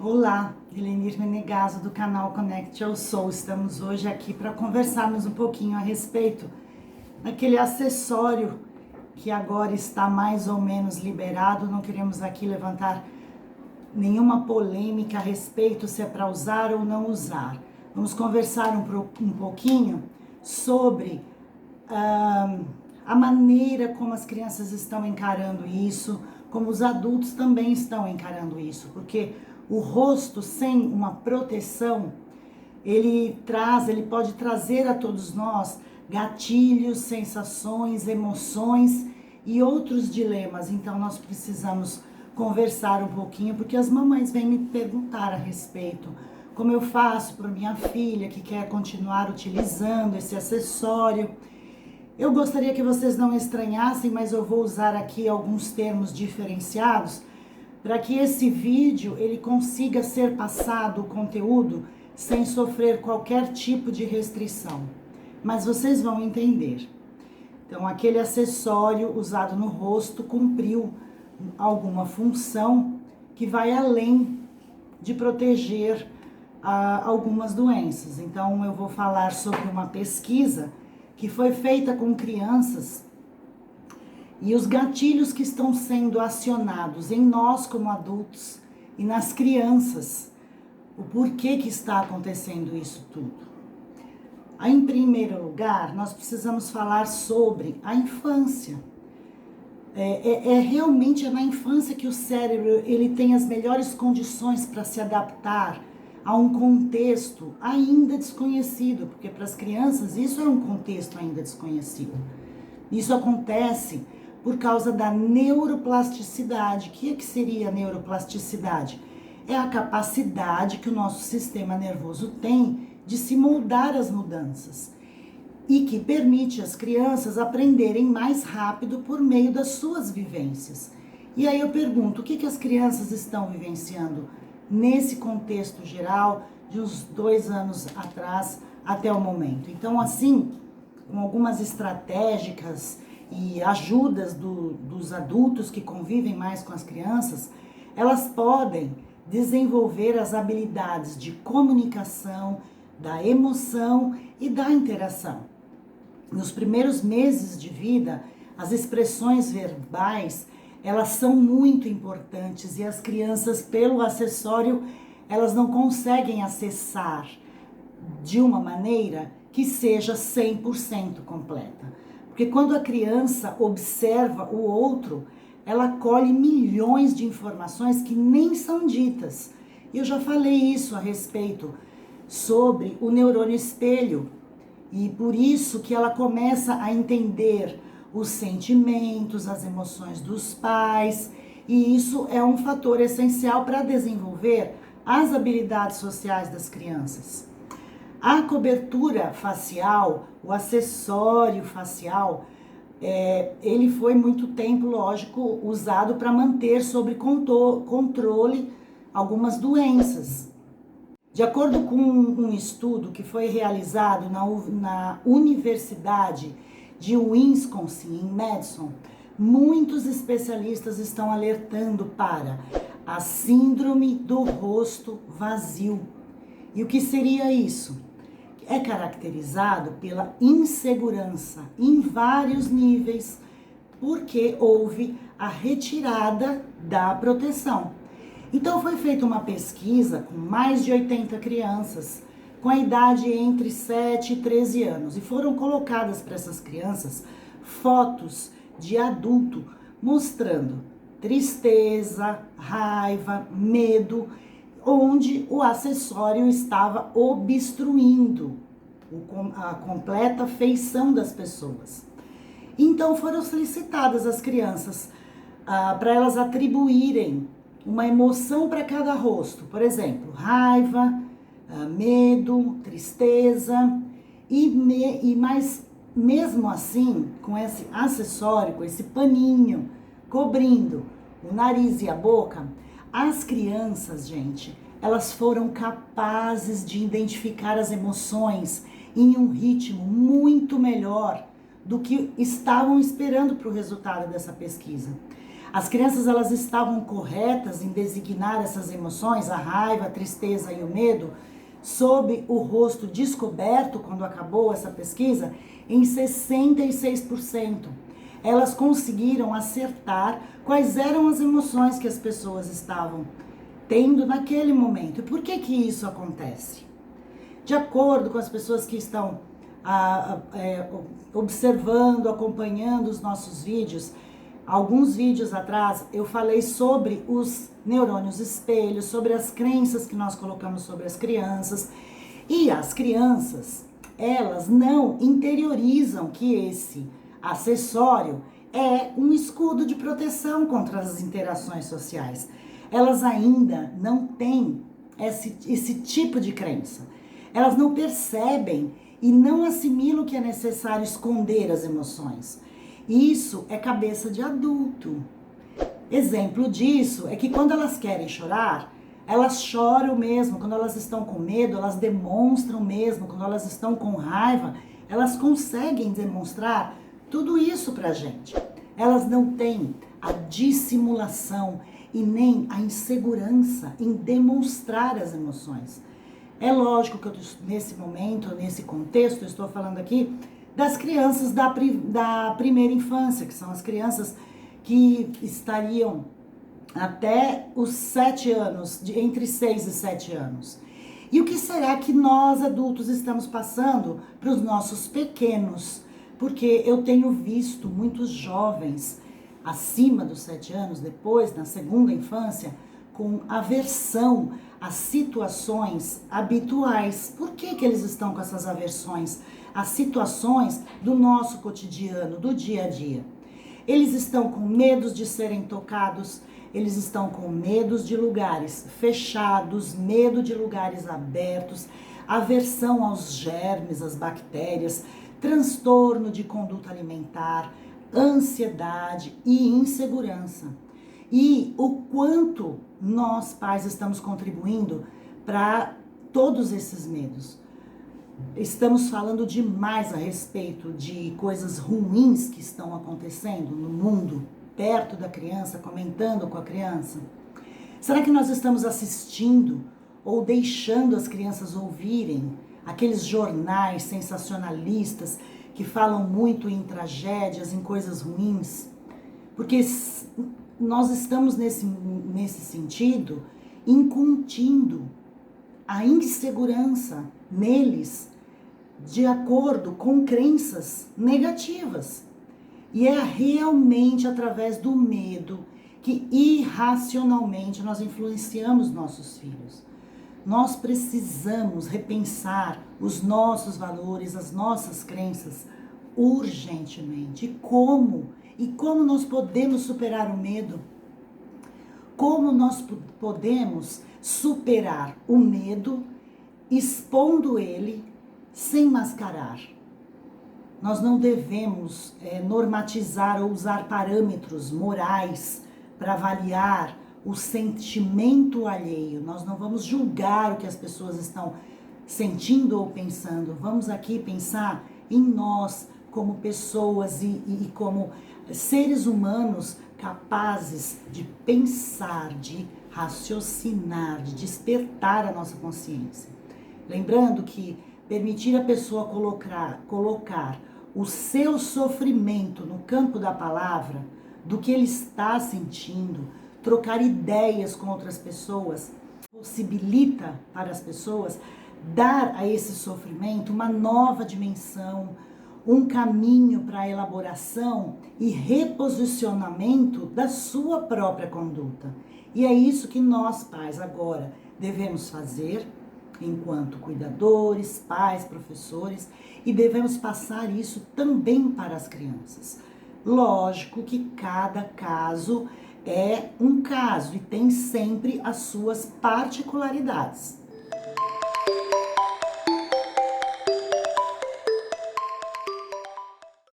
Olá, Elenir Menegaso do canal Connect Eu Sou. Estamos hoje aqui para conversarmos um pouquinho a respeito daquele acessório que agora está mais ou menos liberado. Não queremos aqui levantar nenhuma polêmica a respeito se é para usar ou não usar. Vamos conversar um pouquinho sobre a maneira como as crianças estão encarando isso, como os adultos também estão encarando isso, porque o rosto sem uma proteção, ele pode trazer a todos nós gatilhos, sensações, emoções e outros dilemas. Então nós precisamos conversar um pouquinho, porque as mamães vêm me perguntar a respeito. Como eu faço para minha filha que quer continuar utilizando esse acessório? Eu gostaria que vocês não estranhassem, mas eu vou usar aqui alguns termos diferenciados para que esse vídeo ele consiga ser passado o conteúdo sem sofrer qualquer tipo de restrição. Mas vocês vão entender. Então, aquele acessório usado no rosto cumpriu alguma função que vai além de proteger algumas doenças. Então, eu vou falar sobre uma pesquisa que foi feita com crianças e os gatilhos que estão sendo acionados em nós como adultos e nas crianças. O porquê que está acontecendo isso tudo. Em primeiro lugar, nós precisamos falar sobre a infância. Realmente na infância que o cérebro ele tem as melhores condições para se adaptar a um contexto ainda desconhecido, porque para as crianças isso é um contexto ainda desconhecido. Isso acontece por causa da neuroplasticidade. O que seria a neuroplasticidade? É a capacidade que o nosso sistema nervoso tem de se moldar às mudanças e que permite às crianças aprenderem mais rápido por meio das suas vivências. E aí eu pergunto, o que as crianças estão vivenciando nesse contexto geral de uns 2 anos atrás até o momento? Então, assim, com algumas estratégicas e ajudas dos adultos que convivem mais com as crianças, elas podem desenvolver as habilidades de comunicação, da emoção e da interação. Nos primeiros meses de vida, as expressões verbais, elas são muito importantes e as crianças, pelo acessório, elas não conseguem acessar de uma maneira que seja 100% completa. Porque quando a criança observa o outro, ela colhe milhões de informações que nem são ditas. E eu já falei isso a respeito sobre o neurônio espelho. E por isso que ela começa a entender os sentimentos, as emoções dos pais. E isso é um fator essencial para desenvolver as habilidades sociais das crianças. A cobertura facial, o acessório facial, ele foi muito tempo, lógico, usado para manter sob controle algumas doenças. De acordo com um estudo que foi realizado na Universidade de Wisconsin, em Madison, muitos especialistas estão alertando para a síndrome do rosto vazio. E o que seria isso? É caracterizado pela insegurança em vários níveis, porque houve a retirada da proteção. Então foi feita uma pesquisa com mais de 80 crianças, com a idade entre 7 e 13 anos, e foram colocadas para essas crianças fotos de adulto mostrando tristeza, raiva, medo, onde o acessório estava obstruindo a completa feição das pessoas. Então foram solicitadas as crianças para elas atribuírem uma emoção para cada rosto. Por exemplo, raiva, medo, tristeza, mas mesmo assim, com esse acessório, com esse paninho cobrindo o nariz e a boca, as crianças, gente, elas foram capazes de identificar as emoções em um ritmo muito melhor do que estavam esperando para o resultado dessa pesquisa. As crianças, elas estavam corretas em designar essas emoções, a raiva, a tristeza e o medo, sob o rosto descoberto, quando acabou essa pesquisa, em 66%. Elas conseguiram acertar quais eram as emoções que as pessoas estavam tendo naquele momento. E por que que isso acontece? De acordo com as pessoas que estão observando, acompanhando os nossos vídeos, alguns vídeos atrás eu falei sobre os neurônios espelhos, sobre as crenças que nós colocamos sobre as crianças. E as crianças, elas não interiorizam que esse acessório é um escudo de proteção contra as interações sociais. Elas ainda não têm esse tipo de crença. Elas não percebem e não assimilam que é necessário esconder as emoções. Isso é cabeça de adulto. Exemplo disso é que quando elas querem chorar, elas choram mesmo. Quando elas estão com medo, elas demonstram mesmo. Quando elas estão com raiva, elas conseguem demonstrar tudo isso pra gente. Elas não têm a dissimulação e nem a insegurança em demonstrar as emoções. É lógico que eu, nesse momento, nesse contexto, eu estou falando aqui das crianças da primeira infância, que são as crianças que estariam até os 7 anos, entre 6 e 7 anos. E o que será que nós adultos estamos passando para os nossos pequenos? Porque eu tenho visto muitos jovens acima dos 7 anos, depois, na segunda infância, com aversão às situações habituais. Por que que eles estão com essas aversões? As situações do nosso cotidiano, do dia a dia. Eles estão com medos de serem tocados, eles estão com medos de lugares fechados, medo de lugares abertos, aversão aos germes, às bactérias, transtorno de conduta alimentar, ansiedade e insegurança. E o quanto nós, pais, estamos contribuindo para todos esses medos. Estamos falando demais a respeito de coisas ruins que estão acontecendo no mundo, perto da criança, comentando com a criança. Será que nós estamos assistindo ou deixando as crianças ouvirem aqueles jornais sensacionalistas que falam muito em tragédias, em coisas ruins? Porque nós estamos nesse sentido incutindo a insegurança neles de acordo com crenças negativas. E é realmente através do medo que irracionalmente nós influenciamos nossos filhos. Nós precisamos repensar os nossos valores, as nossas crenças urgentemente. E como nós podemos superar o medo? Como nós podemos superar o medo expondo ele sem mascarar? Nós não devemos normatizar ou usar parâmetros morais para avaliar o sentimento alheio. Nós não vamos julgar o que as pessoas estão sentindo ou pensando. Vamos aqui pensar em nós como pessoas e como seres humanos capazes de pensar, de raciocinar, de despertar a nossa consciência. Lembrando que permitir a pessoa colocar o seu sofrimento no campo da palavra, do que ele está sentindo, trocar ideias com outras pessoas, possibilita para as pessoas dar a esse sofrimento uma nova dimensão, um caminho para a elaboração e reposicionamento da sua própria conduta. E é isso que nós, pais, agora devemos fazer enquanto cuidadores, pais, professores, e devemos passar isso também para as crianças. Lógico que cada caso é um caso e tem sempre as suas particularidades.